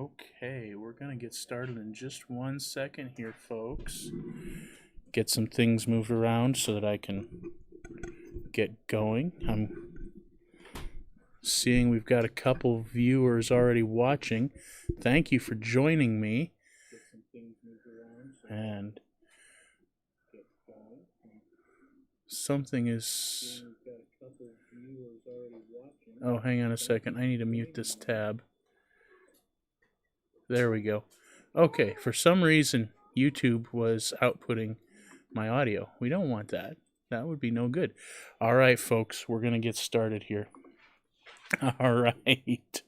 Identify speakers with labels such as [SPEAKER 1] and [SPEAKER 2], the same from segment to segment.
[SPEAKER 1] Okay, we're going to get started in just 1 second here, folks. Get some things moved around so that I can get going. I'm seeing we've got a couple viewers already watching. Thank you for joining me. And something is... Oh, hang on a second. I need to mute this tab. There we go. Okay, for some reason, YouTube was outputting my audio. We don't want that. That would be no good. All right, folks, we're going to get started here. All right.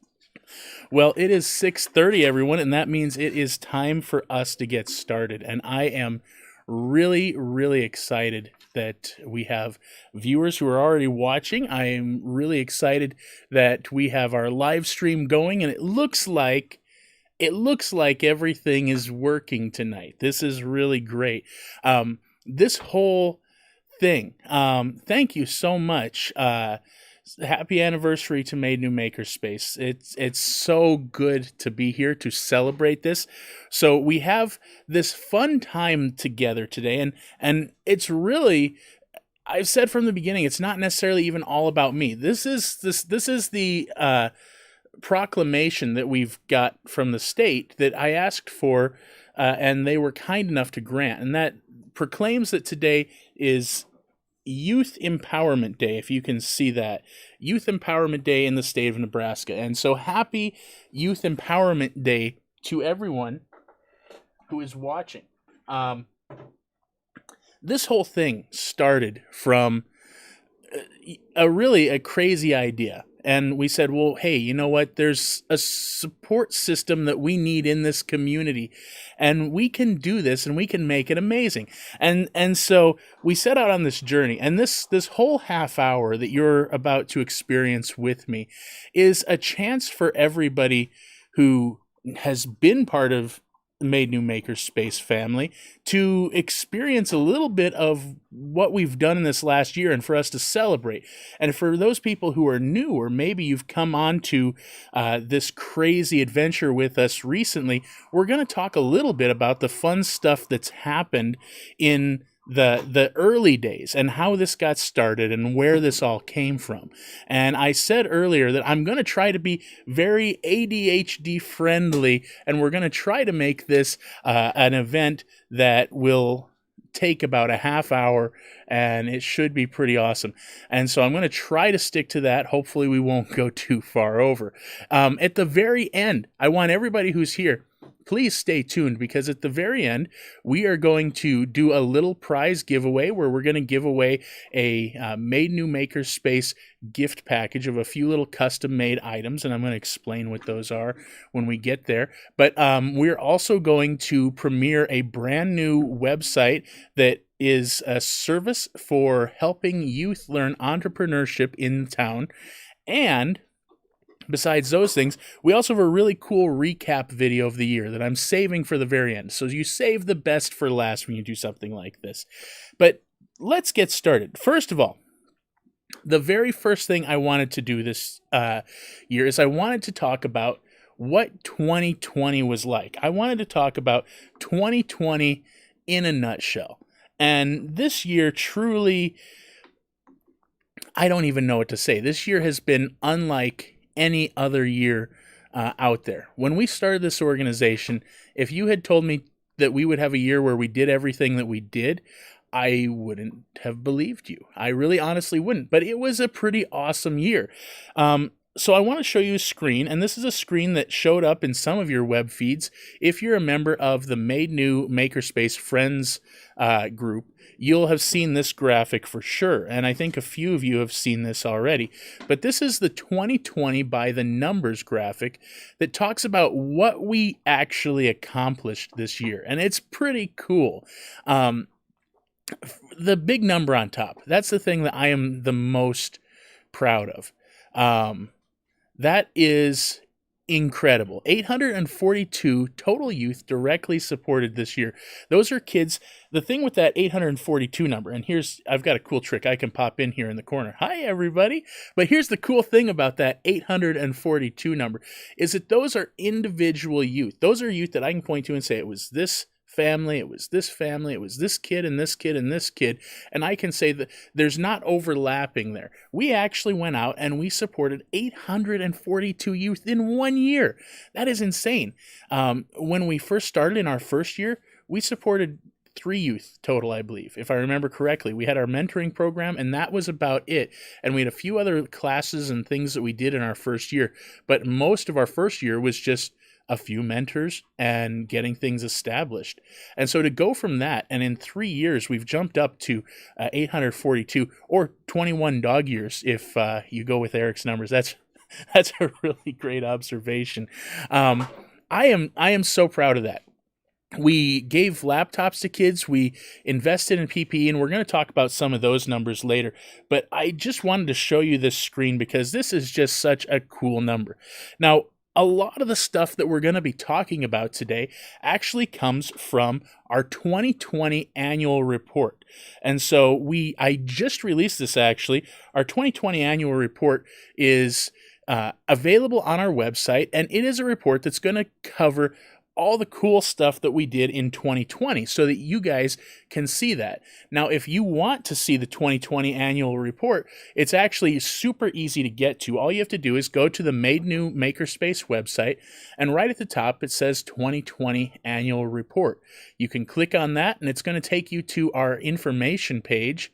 [SPEAKER 1] Well, it is 6:30, everyone, and that means it is time for us to get started. And I am really, really excited that we have viewers who are already watching. I am really excited that we have our live stream going, and it looks like everything is working tonight. This is really great. This whole thing, thank you so much. Happy anniversary to Made New Makerspace. It's so good to be here to celebrate this. So we have this fun time together today, and it's really, I've said from the beginning, it's not necessarily even all about me. This is the proclamation that we've got from the state that I asked for, and they were kind enough to grant, and that proclaims that today is Youth Empowerment Day, if you can see that. Youth Empowerment Day in the state of Nebraska. And so happy Youth Empowerment Day to everyone who is watching. This whole thing started from a crazy idea. And we said, well, hey, you know what? There's a support system that we need in this community, and we can do this, and we can make it amazing. And so we set out on this journey, and this whole half hour that you're about to experience with me is a chance for everybody who has been part of Made New Makerspace family to experience a little bit of what we've done in this last year, and for us to celebrate. And for those people who are new, or maybe you've come on to this crazy adventure with us recently, we're going to talk a little bit about the fun stuff that's happened in the early days and how this got started and where this all came from. And I said earlier that I'm going to try to be very ADHD friendly, and we're going to try to make this an event that will take about a half hour, and it should be pretty awesome. And so I'm going to try to stick to that. Hopefully we won't go too far over. At the very end, I want everybody who's here, please stay tuned, because at the very end, we are going to do a little prize giveaway where we're going to give away a Made New Makerspace gift package of a few little custom-made items, and I'm going to explain what those are when we get there. But we're also going to premiere a brand new website that is a service for helping youth learn entrepreneurship in town. And besides those things, we also have a really cool recap video of the year that I'm saving for the very end. So you save the best for last when you do something like this. But let's get started. First of all, the very first thing I wanted to do this year is I wanted to talk about what 2020 was like. I wanted to talk about 2020 in a nutshell. And this year truly, I don't even know what to say. This year has been unlike any other year out there. When we started this organization, if you had told me that we would have a year where we did everything that we did, I wouldn't have believed you. I really honestly wouldn't. But it was a pretty awesome year. So I want to show you a screen, and this is a screen that showed up in some of your web feeds. If you're a member of the Made New Makerspace Friends group, you'll have seen this graphic for sure, and I think a few of you have seen this already. But this is the 2020 by the numbers graphic that talks about what we actually accomplished this year, and it's pretty cool. The big number on top, that's the thing that I am the most proud of. That is incredible. 842 total youth directly supported this year. Those are kids. The thing with that 842 number, and I've got a cool trick I can pop in here in the corner. Hi, everybody. But here's the cool thing about that 842 number is that those are individual youth. Those are youth that I can point to and say, it was this family, it was this family, it was this kid and this kid and this kid, and I can say that there's not overlapping there. We actually went out and we supported 842 youth in 1 year. That is insane. When we first started in our first year, we supported 3 youth total, I believe, if I remember correctly. We had our mentoring program, and that was about it. And we had a few other classes and things that we did in our first year, but most of our first year was just a few mentors and getting things established. And so to go from that, and in 3 years, we've jumped up to 842, or 21 dog years if you go with Eric's numbers. That's a really great observation. I am so proud of that. We gave laptops to kids. We invested in PPE, and we're going to talk about some of those numbers later. But I just wanted to show you this screen because this is just such a cool number. Now, a lot of the stuff that we're going to be talking about today actually comes from our 2020 annual report. And so I just released this actually. Our 2020 annual report is available on our website, and it is a report that's going to cover all the cool stuff that we did in 2020 so that you guys can see that. Now, if you want to see the 2020 annual report, it's actually super easy to get to. All you have to do is go to the Made New Makerspace website, and right at the top, it says 2020 annual report. You can click on that, and it's going to take you to our information page.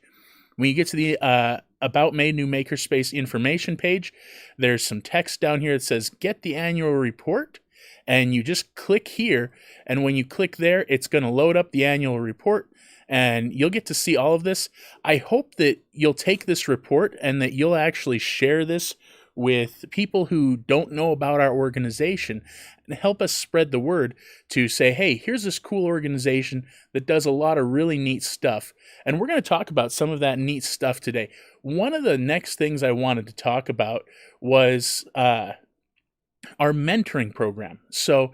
[SPEAKER 1] When you get to the About Made New Makerspace information page, there's some text down here that says, get the annual report. And you just click here, and when you click there, it's going to load up the annual report, and you'll get to see all of this. I hope that you'll take this report and that you'll actually share this with people who don't know about our organization and help us spread the word to say, hey, here's this cool organization that does a lot of really neat stuff. And we're going to talk about some of that neat stuff today. One of the next things I wanted to talk about was our mentoring program. So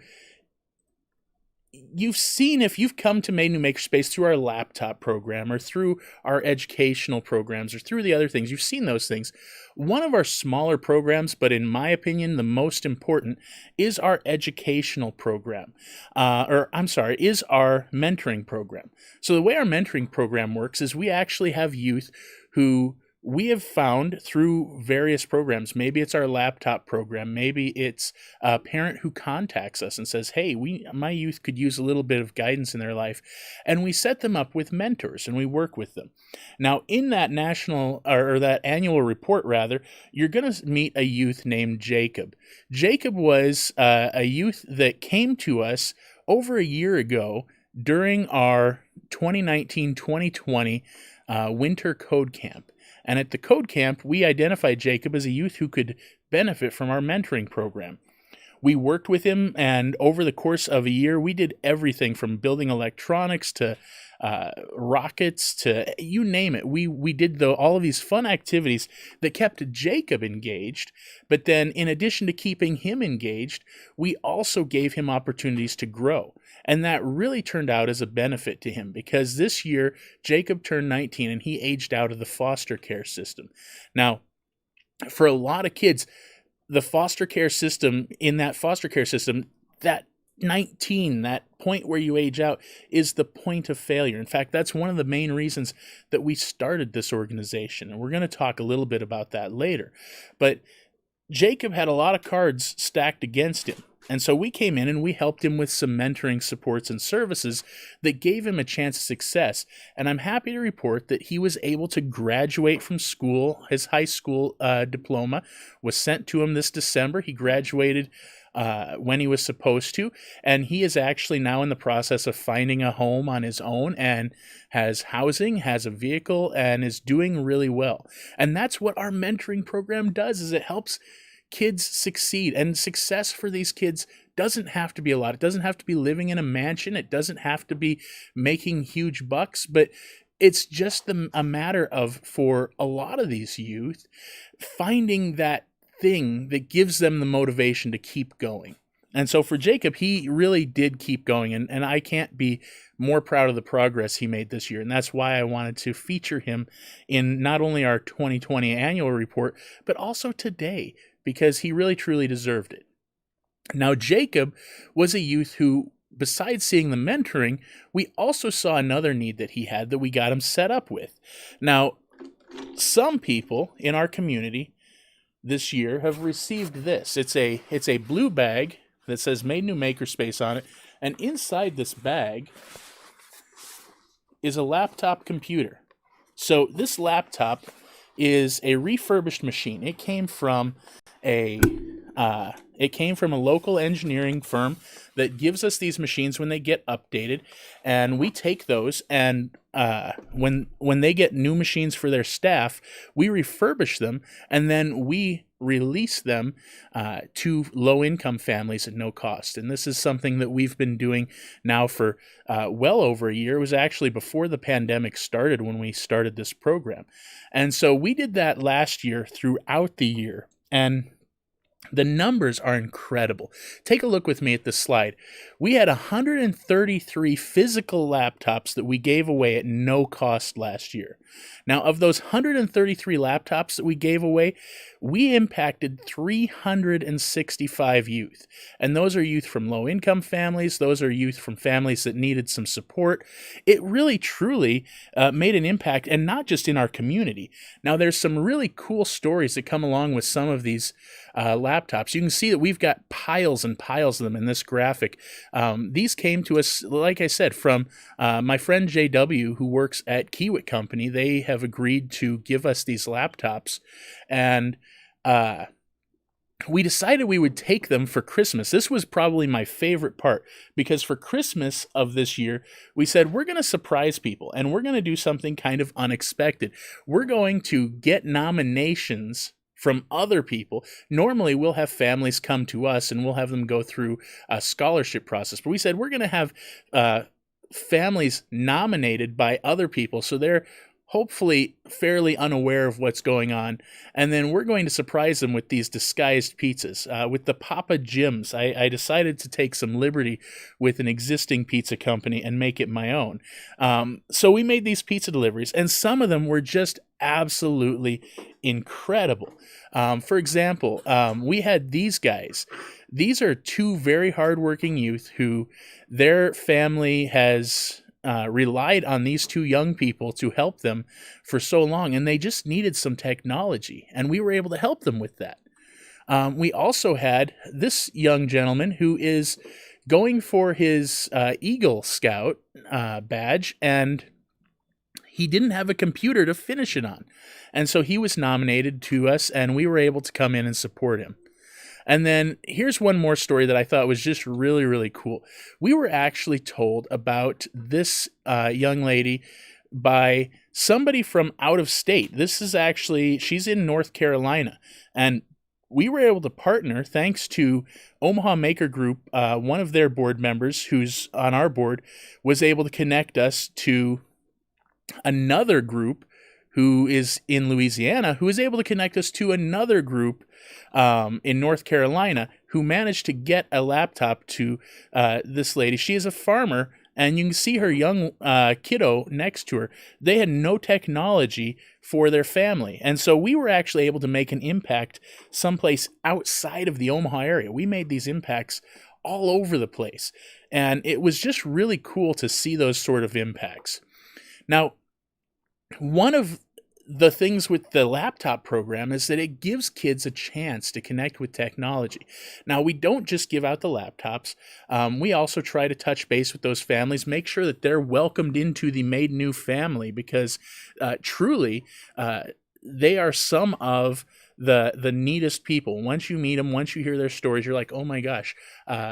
[SPEAKER 1] you've seen, if you've come to Made New Makerspace through our laptop program or through our educational programs or through the other things, you've seen those things. One of our smaller programs, but in my opinion, the most important, is our educational program. Is our mentoring program. So the way our mentoring program works is we actually have youth who we have found through various programs. Maybe it's our laptop program. Maybe it's a parent who contacts us and says, hey, my youth could use a little bit of guidance in their life. And we set them up with mentors and we work with them. Now, in that that annual report, rather, you're going to meet a youth named Jacob. Jacob was a youth that came to us over a year ago during our 2019-2020 winter code camp. And at the code camp, we identified Jacob as a youth who could benefit from our mentoring program. We worked with him, and over the course of a year, we did everything from building electronics to rockets to you name it. We did all of these fun activities that kept Jacob engaged. But then in addition to keeping him engaged, we also gave him opportunities to grow. And that really turned out as a benefit to him because this year, Jacob turned 19 and he aged out of the foster care system. Now, for a lot of kids, the foster care system, that 19, that point where you age out, is the point of failure. In fact, that's one of the main reasons that we started this organization. And we're going to talk a little bit about that later. But Jacob had a lot of cards stacked against him. And so we came in and we helped him with some mentoring supports and services that gave him a chance of success. And I'm happy to report that he was able to graduate from school. His high school diploma was sent to him this December. He graduated when he was supposed to. And he is actually now in the process of finding a home on his own and has housing, has a vehicle, and is doing really well. And that's what our mentoring program does, is it helps kids succeed. And success for these kids doesn't have to be a lot. It doesn't have to be living in a mansion. It doesn't have to be making huge bucks, but it's just a matter of, for a lot of these youth, finding that thing that gives them the motivation to keep going. And so for Jacob, he really did keep going. And I can't be more proud of the progress he made this year. And that's why I wanted to feature him in not only our 2020 annual report, but also today, because he really truly deserved it. Now, Jacob was a youth who, besides seeing the mentoring, we also saw another need that he had that we got him set up with. Now, some people in our community this year have received this. It's a blue bag that says Made New Makerspace on it, and inside this bag is a laptop computer. So this laptop is a refurbished machine. It came from a local engineering firm that gives us these machines when they get updated, and we take those, and when they get new machines for their staff, we refurbish them, and then we release them to low-income families at no cost. And this is something that we've been doing now for well over a year. It was actually before the pandemic started when we started this program. And so we did that last year throughout the year, and the numbers are incredible. Take a look with me at this slide. We had 133 physical laptops that we gave away at no cost last year. Now, of those 133 laptops that we gave away, we impacted 365 youth. And those are youth from low-income families. Those are youth from families that needed some support. It really, truly made an impact, and not just in our community. Now, there's some really cool stories that come along with some of these laptops. You can see that we've got piles and piles of them in this graphic. These came to us, like I said, from my friend JW, who works at Kiewit Company. They have agreed to give us these laptops, and we decided we would take them for Christmas. This was probably my favorite part, because for Christmas of this year, we said we're going to surprise people, and we're going to do something kind of unexpected. We're going to get nominations from other people. Normally, we'll have families come to us, and we'll have them go through a scholarship process. But we said we're going to have families nominated by other people, so they're hopefully fairly unaware of what's going on. And then we're going to surprise them with these disguised pizzas. With the Papa Jim's, I decided to take some liberty with an existing pizza company and make it my own. So we made these pizza deliveries, and some of them were just absolutely incredible. For example, we had these guys. These are two very hardworking youth who their family has relied on these two young people to help them for so long, and they just needed some technology, and we were able to help them with that. We also had this young gentleman who is going for his Eagle Scout badge, and he didn't have a computer to finish it on. And so he was nominated to us, and we were able to come in and support him. And then here's one more story that I thought was just really, really cool. We were actually told about this young lady by somebody from out of state. This is actually, she's in North Carolina. And we were able to partner, thanks to Omaha Maker Group. One of their board members, who's on our board, was able to connect us to another group who is in Louisiana, who is able to connect us to another group in North Carolina, who managed to get a laptop to this lady. She is a farmer, and you can see her young kiddo next to her. They had no technology for their family, and so we were actually able to make an impact someplace outside of the Omaha area. We made these impacts all over the place, and it was just really cool to see those sort of impacts. Now, one of the things with the laptop program is that it gives kids a chance to connect with technology. Now, we don't just give out the laptops. We also try to touch base with those families, make sure that they're welcomed into the Made New family, because truly, they are some of the neatest people. Once you meet them, once you hear their stories, you're like, oh my gosh,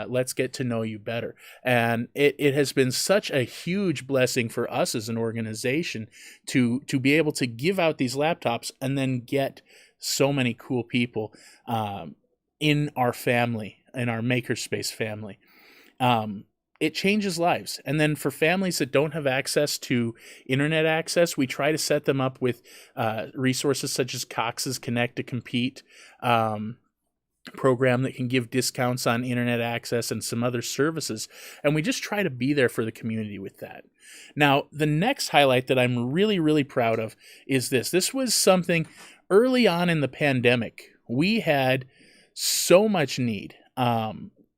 [SPEAKER 1] let's get to know you better. And it has been such a huge blessing for us as an organization to be able to give out these laptops and then get so many cool people in our family, in our Makerspace family. it changes lives. And then for families that don't have access to internet access, we try to set them up with resources such as Cox's Connect to Compete program that can give discounts on internet access and some other services. And we just try to be there for the community with that. Now, the next highlight that I'm really, really proud of is this. This was something early on in the pandemic. We had so much need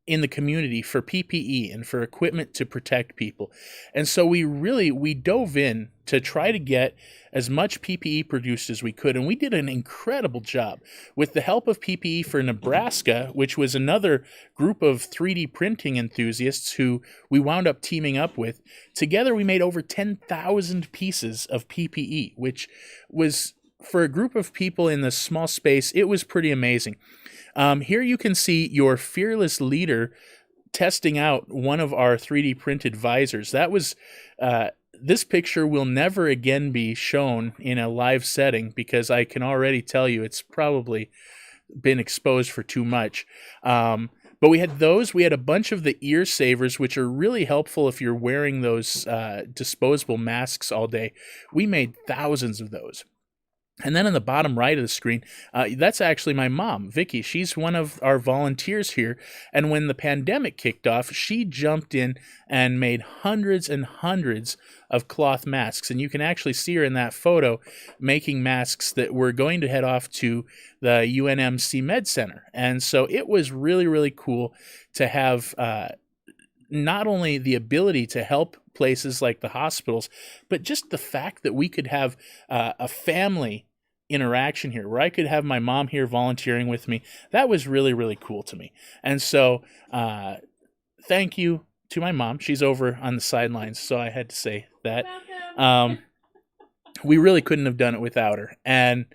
[SPEAKER 1] in the community for PPE and for equipment to protect people. And so we dove in to try to get as much PPE produced as we could. And we did an incredible job with the help of PPE for Nebraska, which was another group of 3D printing enthusiasts who we wound up teaming up with. Together, we made over 10,000 pieces of PPE, which was, for a group of people in this small space, it was pretty amazing. Here you can see your fearless leader testing out one of our 3D printed visors. That was, this picture will never again be shown in a live setting because I can already tell you it's probably been exposed for too much. But we had those. We had a bunch of the ear savers, which are really helpful if you're wearing those disposable masks all day. We made thousands of those. And then on the bottom right of the screen, that's actually my mom, Vicky. She's one of our volunteers here. And when the pandemic kicked off, she jumped in and made hundreds and hundreds of cloth masks. And you can actually see her in that photo making masks that were going to head off to the UNMC Med Center. And so it was really, really cool to have not only the ability to help places like the hospitals, but just the fact that we could have a family interaction here where I could have my mom here volunteering with me. That was really, really cool to me. And so thank you to my mom. She's over on the sidelines, so I had to say that. We really couldn't have done it without her. And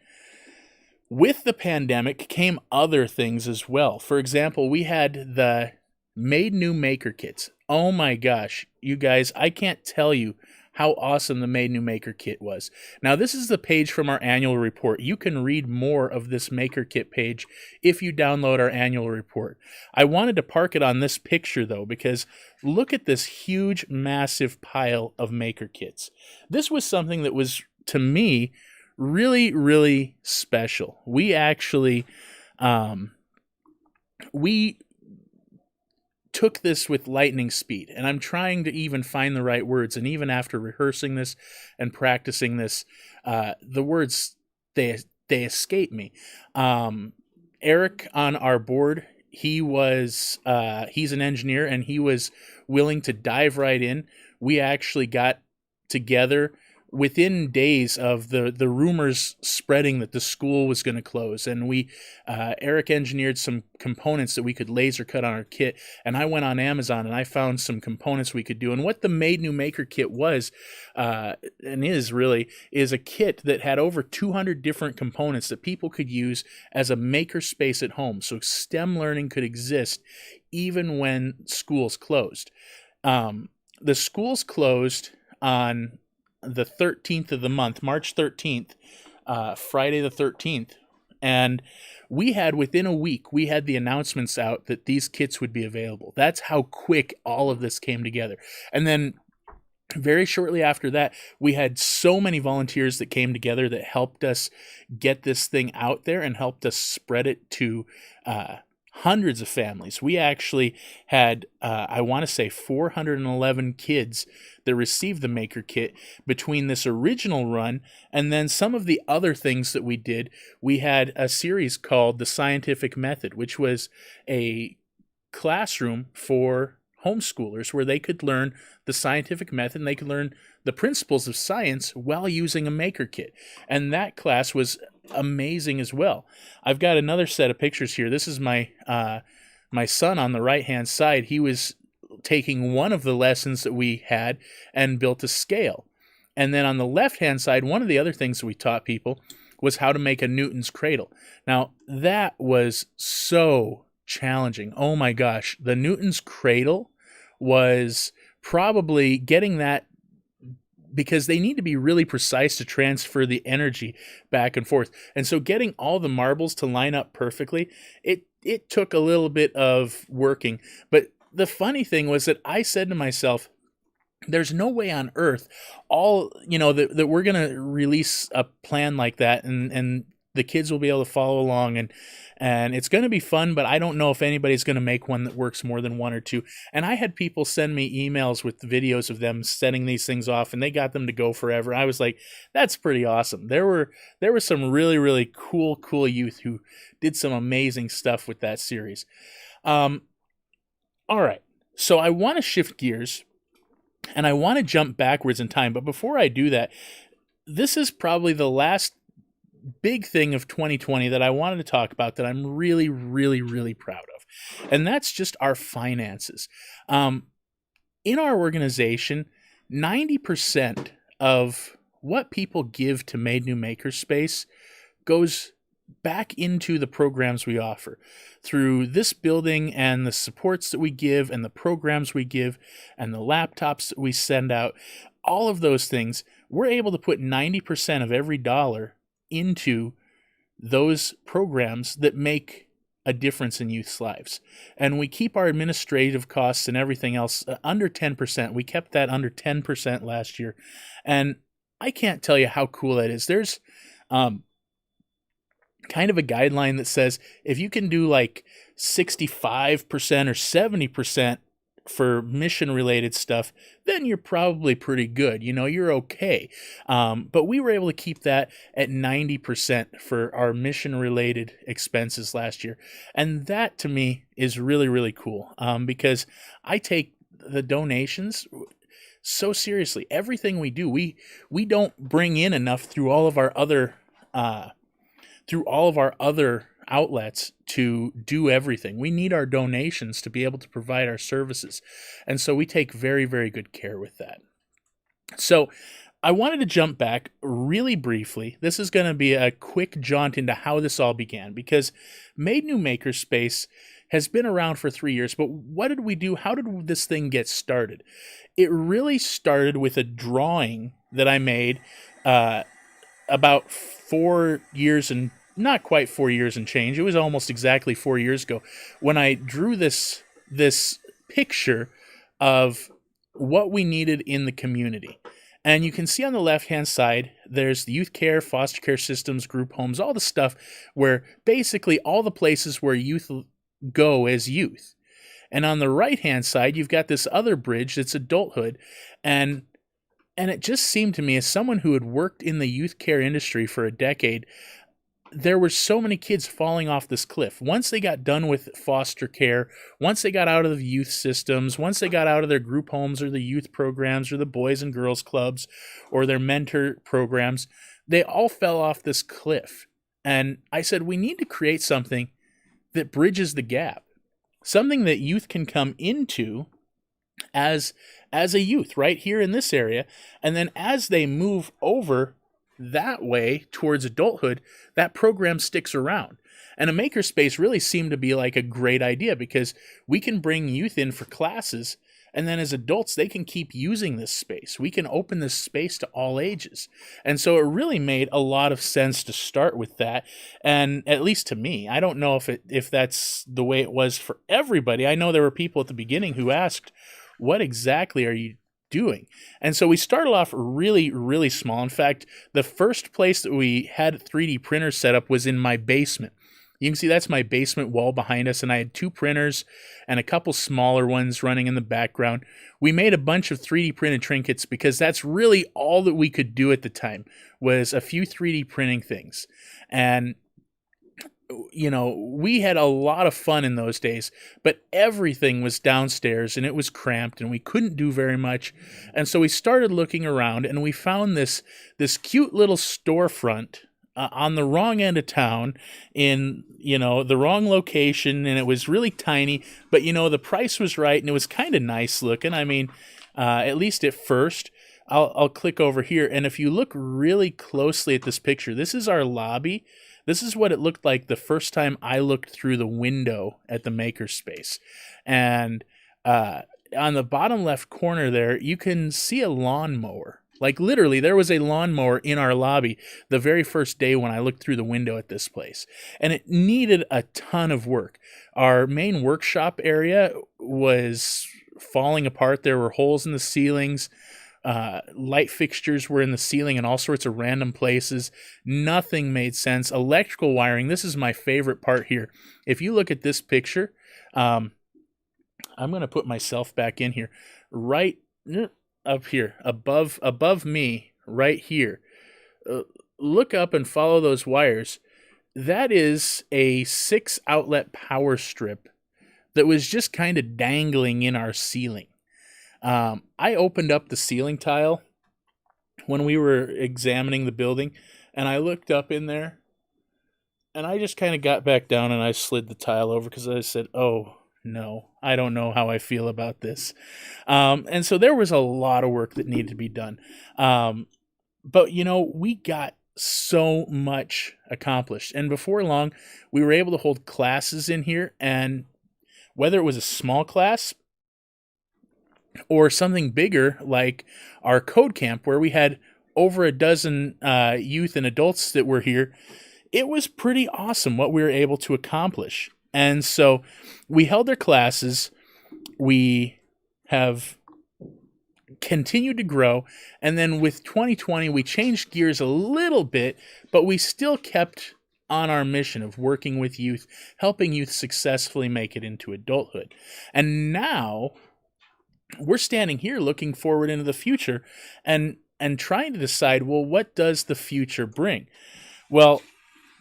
[SPEAKER 1] with the pandemic came other things as well. For example, we had the Made New Maker Kits. Oh my gosh, you guys, I can't tell you how awesome the Made New Maker Kit was. Now, this is the page from our annual report. You can read more of this Maker Kit page if you download our annual report. I wanted to park it on this picture, though, because look at this huge, massive pile of Maker Kits. This was something that was, to me, really, really special. We actually, we took this with lightning speed, and I'm trying to even find the right words. And even after rehearsing this and practicing this, the words, they escape me. Eric on our board, he's an engineer, and he was willing to dive right in. We actually got together within days of the rumors spreading that the school was going to close, and Eric engineered some components that we could laser cut on our kit, and I went on Amazon and I found some components we could do. And what the Made New Maker Kit was, and is a kit that had over 200 different components that people could use as a makerspace at home, so STEM learning could exist even when schools closed. The schools closed on the 13th of the month, March 13th, Friday the 13th. And we had, within a week, we had the announcements out that these kits would be available. That's how quick all of this came together. And then very shortly after that, we had so many volunteers that came together that helped us get this thing out there and helped us spread it to hundreds of families. We actually had, I want to say, 411 kids that received the Maker Kit between this original run and then some of the other things that we did. We had a series called The Scientific Method, which was a classroom for homeschoolers where they could learn the scientific method and they could learn the principles of science while using a Maker Kit. And that class was amazing as well. I've got another set of pictures here. This is my son on the right-hand side. He was taking one of the lessons that we had and built a scale. And then on the left-hand side, one of the other things that we taught people was how to make a Newton's cradle. Now, that was so challenging. Oh my gosh. The Newton's cradle was probably getting that, because they need to be really precise to transfer the energy back and forth. And so getting all the marbles to line up perfectly, it took a little bit of working. But the funny thing was that I said to myself, there's no way on earth that we're going to release a plan like that, and the kids will be able to follow along, and it's going to be fun, but I don't know if anybody's going to make one that works more than one or two. And I had people send me emails with videos of them setting these things off, and they got them to go forever. I was like, that's pretty awesome. There were some really, really cool youth who did some amazing stuff with that series. All right. So I want to shift gears, and I want to jump backwards in time. But before I do that, this is probably the last big thing of 2020 that I wanted to talk about that I'm really, really, really proud of. And that's just our finances. In our organization, 90% of what people give to Made New Makerspace goes back into the programs we offer through this building, and the supports that we give, and the programs we give, and the laptops that we send out. All of those things, we're able to put 90% of every dollar into those programs that make a difference in youth's lives. And we keep our administrative costs and everything else under 10%. We kept that under 10% last year. And I can't tell you how cool that is. There's kind of a guideline that says if you can do like 65% or 70% for mission related stuff, then you're probably pretty good. You're okay. But we were able to keep that at 90% for our mission related expenses last year. And that to me is really, really cool, because I take the donations so seriously. Everything we do, we don't bring in enough through all of our other outlets to do everything. We need our donations to be able to provide our services. And so we take very, very good care with that. So I wanted to jump back really briefly. This is going to be a quick jaunt into how this all began, because Made New Makerspace has been around for 3 years, but what did we do? How did this thing get started? It really started with a drawing that I made about 4 years and not quite 4 years and change. It was almost exactly 4 years ago when I drew this picture of what we needed in the community. And you can see on the left-hand side, there's the youth care, foster care systems, group homes, all the stuff where basically all the places where youth go as youth. And on the right-hand side, you've got this other bridge that's adulthood. And it just seemed to me, as someone who had worked in the youth care industry for a decade, there were so many kids falling off this cliff. Once they got done with foster care, once they got out of the youth systems, once they got out of their group homes or the youth programs or the boys and girls clubs or their mentor programs, they all fell off this cliff. And I said, we need to create something that bridges the gap, something that youth can come into as a youth right here in this area. And then as they move over that way towards adulthood, that program sticks around. And a makerspace really seemed to be like a great idea, because we can bring youth in for classes, and then as adults, they can keep using this space. We can open this space to all ages. And so it really made a lot of sense to start with that. And at least to me, I don't know if that's the way it was for everybody. I know there were people at the beginning who asked, what exactly are you doing? And so we started off really, really small. In fact, the first place that we had 3D printers set up was in my basement. You can see that's my basement wall behind us, and I had 2 printers and a couple smaller ones running in the background. We made a bunch of 3D printed trinkets because that's really all that we could do at the time, was a few 3D printing things. And we had a lot of fun in those days, but everything was downstairs and it was cramped and we couldn't do very much. And so we started looking around, and we found this cute little storefront on the wrong end of town in, the wrong location. And it was really tiny, but the price was right and it was kind of nice looking. I mean, at least at first. I'll click over here. And if you look really closely at this picture, this is our lobby. This is what it looked like the first time I looked through the window at the Makerspace. And on the bottom left corner there, you can see a lawnmower. Like literally, there was a lawnmower in our lobby the very first day when I looked through the window at this place, and it needed a ton of work. Our main workshop area was falling apart. There were holes in the ceilings. Light fixtures were in the ceiling in all sorts of random places. Nothing made sense. Electrical wiring. This is my favorite part here. If you look at this picture, I'm going to put myself back in here. Right up here, above me, right here. Look up and follow those wires. That is a 6-outlet power strip that was just kind of dangling in our ceiling. I opened up the ceiling tile when we were examining the building, and I looked up in there, and I just kind of got back down and I slid the tile over because I said, oh, no, I don't know how I feel about this. And so there was a lot of work that needed to be done. But, we got so much accomplished. And before long, we were able to hold classes in here. And whether it was a small class or something bigger like our code camp where we had over a dozen youth and adults that were here, it was pretty awesome what we were able to accomplish. And so we held their classes. We have continued to grow. And then with 2020, we changed gears a little bit, but we still kept on our mission of working with youth, helping youth successfully make it into adulthood. And now we're standing here looking forward into the future and trying to decide, well, what does the future bring? Well,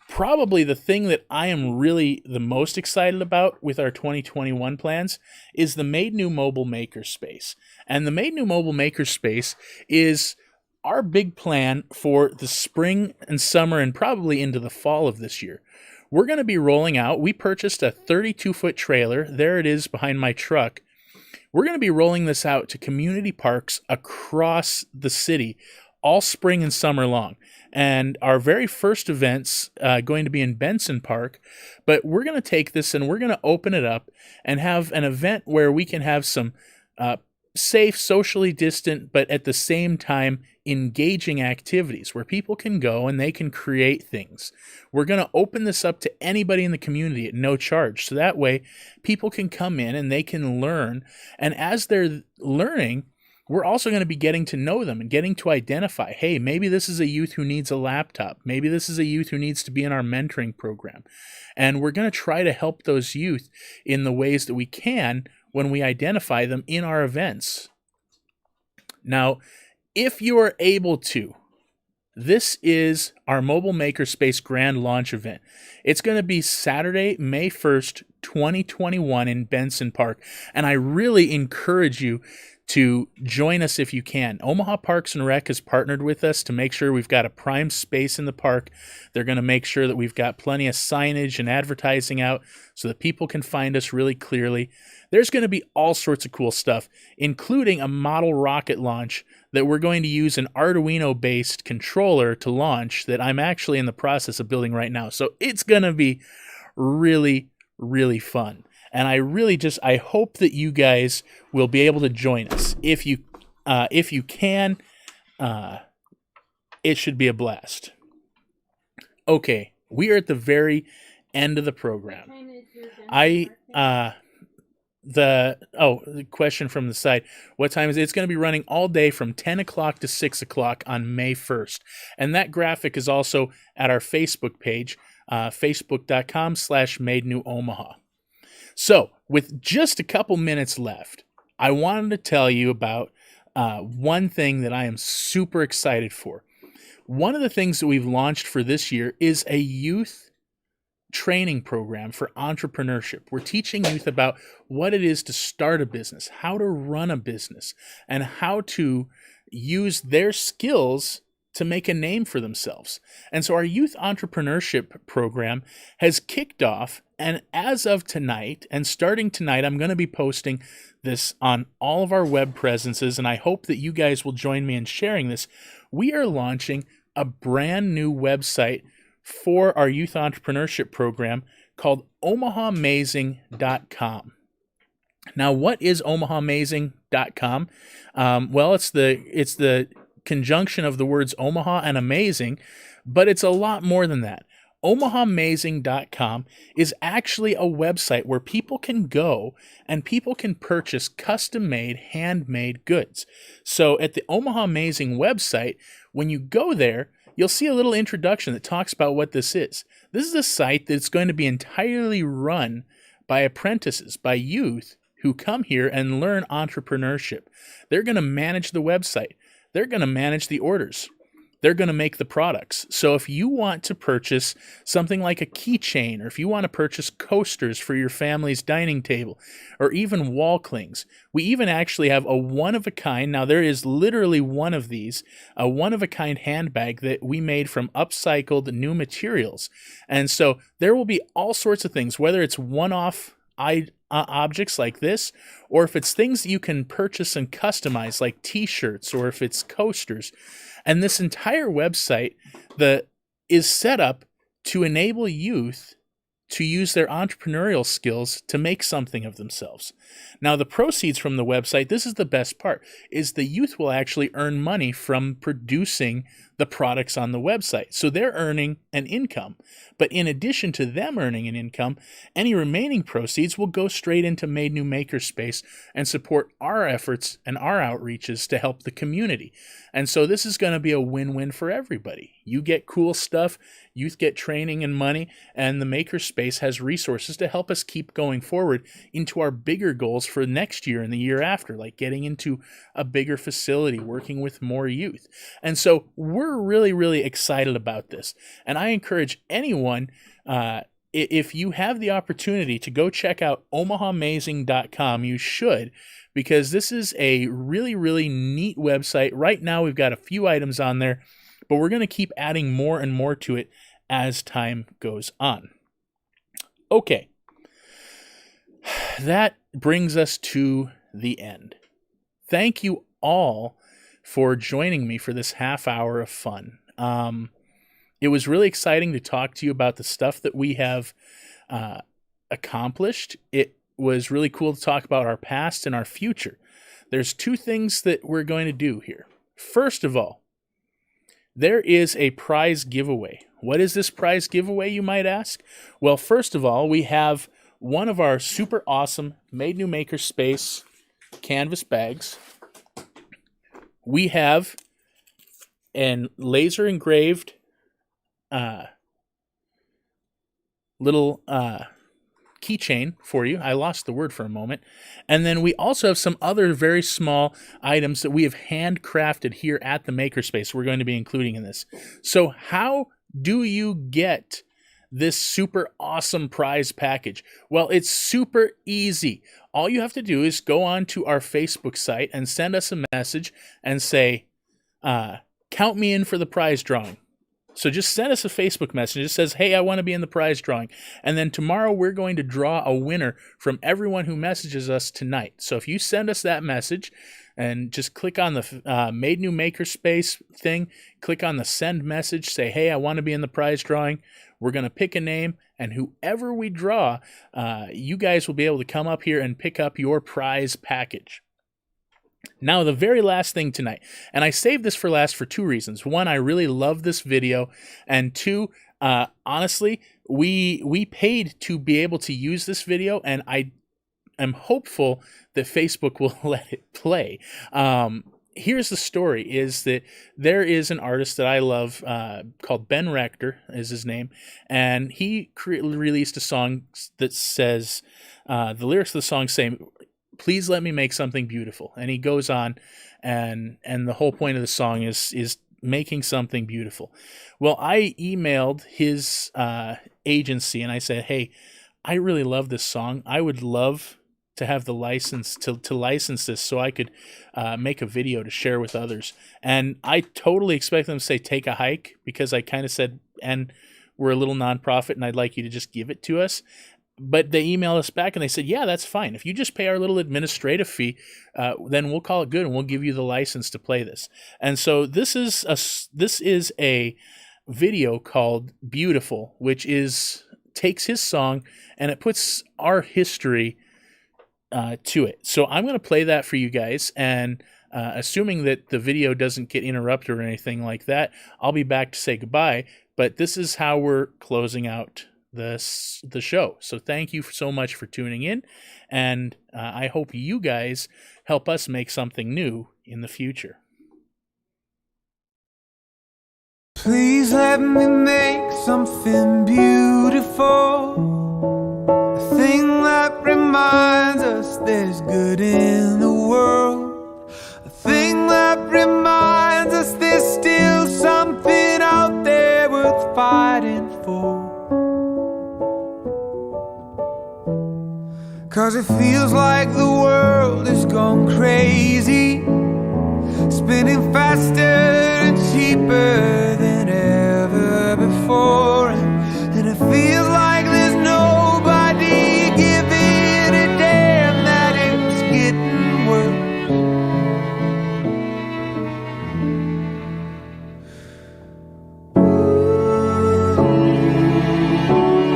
[SPEAKER 1] probably the thing that I am really the most excited about with our 2021 plans is the Made New Mobile Makerspace. And the Made New Mobile Makerspace is our big plan for the spring and summer and probably into the fall of this year. We're going to be rolling out. We purchased a 32-foot trailer. There it is behind my truck. We're going to be rolling this out to community parks across the city all spring and summer long. And our very first event's going to be in Benson Park, but we're going to take this and we're going to open it up and have an event where we can have some safe, socially distant, but at the same time engaging activities where people can go and they can create things. We're going to open this up to anybody in the community at no charge. So that way people can come in and they can learn. And as they're learning, we're also going to be getting to know them and getting to identify, hey, maybe this is a youth who needs a laptop. Maybe this is a youth who needs to be in our mentoring program. And we're going to try to help those youth in the ways that we can when we identify them in our events. Now, if you are able to, this is our Mobile Makerspace Grand Launch event. It's going to be Saturday, May 1st, 2021 in Benson Park. And I really encourage you to join us if you can. Omaha Parks and Rec has partnered with us to make sure we've got a prime space in the park. They're going to make sure that we've got plenty of signage and advertising out so that people can find us really clearly. There's going to be all sorts of cool stuff, including a model rocket launch that we're going to use an Arduino-based controller to launch that I'm actually in the process of building right now. So it's going to be really, really fun. And I hope that you guys will be able to join us. If you can, it should be a blast. Okay, we are at the very end of the program. The question from the side. What time is it? It's going to be running all day from 10 o'clock to 6 o'clock on May 1st. And that graphic is also at our Facebook page, facebook.com/MadeNewOmaha. So, with just a couple minutes left, I wanted to tell you about one thing that I am super excited for. One of the things that we've launched for this year is a youth training program for entrepreneurship. We're teaching youth about what it is to start a business, how to run a business, and how to use their skills to make a name for themselves. And so our youth entrepreneurship program has kicked off, and as of tonight, and starting tonight, I'm going to be posting this on all of our web presences, and I hope that you guys will join me in sharing this. We are launching a brand new website for our youth entrepreneurship program called omahamazing.com. Now, what is omahamazing.com? Well, it's the conjunction of the words Omaha and amazing, but it's a lot more than that. OmahaAmazing.com is actually a website where people can go and people can purchase custom-made, handmade goods. So at the Omaha Amazing website, when you go there, you'll see a little introduction that talks about what this is. This is a site that's going to be entirely run by apprentices, by youth who come here and learn entrepreneurship. They're going to manage the website. They're going to manage the orders. They're going to make the products. So if you want to purchase something like a keychain, or if you want to purchase coasters for your family's dining table, or even wall clings, we even actually have a one-of-a-kind, now there is literally one of these, a one-of-a-kind handbag that we made from upcycled new materials. And so there will be all sorts of things, whether it's one-off objects like this, or if it's things that you can purchase and customize like t-shirts, or if it's coasters. And this entire website is set up to enable youth to use their entrepreneurial skills to make something of themselves. Now, the proceeds from the website, this is the best part, is the youth will actually earn money from producing the products on the website. So they're earning an income. But in addition to them earning an income, any remaining proceeds will go straight into Made New Makerspace and support our efforts and our outreaches to help the community. And so this is going to be a win-win for everybody. You get cool stuff, youth get training and money, and the Makerspace has resources to help us keep going forward into our bigger goals for next year and the year after, like getting into a bigger facility, working with more youth. And so we're really, really excited about this. And I encourage anyone, if you have the opportunity to go check out OmahaAmazing.com, you should, because this is a really, really neat website. Right now, we've got a few items on there, but we're going to keep adding more and more to it as time goes on. Okay. That brings us to the end. Thank you all for joining me for this half hour of fun. It was really exciting to talk to you about the stuff that we have accomplished. It was really cool to talk about our past and our future. There's two things that we're going to do here. First of all, there is a prize giveaway. What is this prize giveaway, you might ask? Well, first of all, we have one of our super awesome Made New Makerspace canvas bags. We have an laser engraved little keychain for you. I lost the word for a moment. And then we also have some other very small items that we have handcrafted here at the Makerspace we're going to be including in this. So how do you get this super awesome prize package? Well, it's super easy. All you have to do is go on to our Facebook site and send us a message and say, count me in for the prize drawing. So just send us a Facebook message. It says, hey, I want to be in the prize drawing. And then tomorrow we're going to draw a winner from everyone who messages us tonight. So if you send us that message and just click on the Made New Makerspace thing, click on the send message, say, hey, I want to be in the prize drawing. We're going to pick a name, and whoever we draw, you guys will be able to come up here and pick up your prize package. Now, the very last thing tonight, and I saved this for last for two reasons. One, I really love this video, and two, honestly, we paid to be able to use this video, and I am hopeful that Facebook will let it play. Here's the story, is that there is an artist that I love called Ben Rector is his name, and he released a song that says, the lyrics of the song say, please let me make something beautiful. And he goes on, and the whole point of the song is making something beautiful. Well, I emailed his agency, and I said, hey, I really love this song. I would love to have the license to license this so I could make a video to share with others. And I totally expect them to say, take a hike, because I kind of said, and we're a little nonprofit and I'd like you to just give it to us. But they emailed us back and they said, yeah, that's fine. If you just pay our little administrative fee, then we'll call it good and we'll give you the license to play this. And so this is a video called Beautiful, which takes his song and it puts our history to it. So I'm going to play that for you guys, and assuming that the video doesn't get interrupted or anything like that, I'll be back to say goodbye. But this is how we're closing out the show. So thank you so much for tuning in, and I hope you guys help us make something new in the future.
[SPEAKER 2] Please let me make something beautiful, a thing that reminds us there's good in the world, a thing that reminds us there's still something out there worth fighting for. 'Cause it feels like the world has gone crazy, spinning faster and cheaper than ever before, and it feels like there's nobody giving a damn that it's getting worse.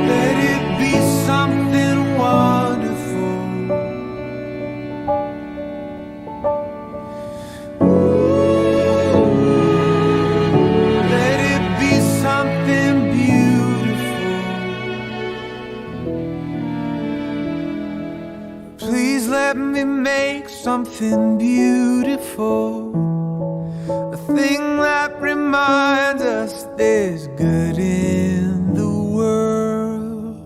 [SPEAKER 2] Let it be something wonderful. Let it be something beautiful. Please let me make something beautiful, a thing that reminds us there's good in the world.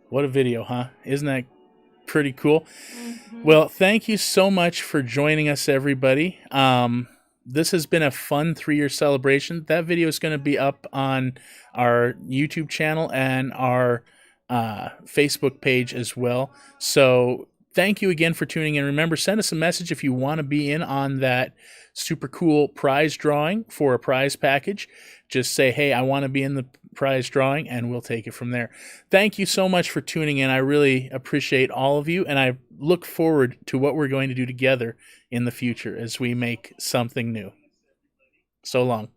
[SPEAKER 1] What a video, huh? Isn't that pretty cool? Well, thank you so much for joining us, everybody. This has been a fun 3-year celebration. That video is going to be up on our YouTube channel and our Facebook page as well. So thank you again for tuning in. Remember, send us a message if you want to be in on that super cool prize drawing for a prize package. Just say, hey, I want to be in the prize drawing, and we'll take it from there. Thank you so much for tuning in. I really appreciate all of you, and I look forward to what we're going to do together in the future as we make something new. So long.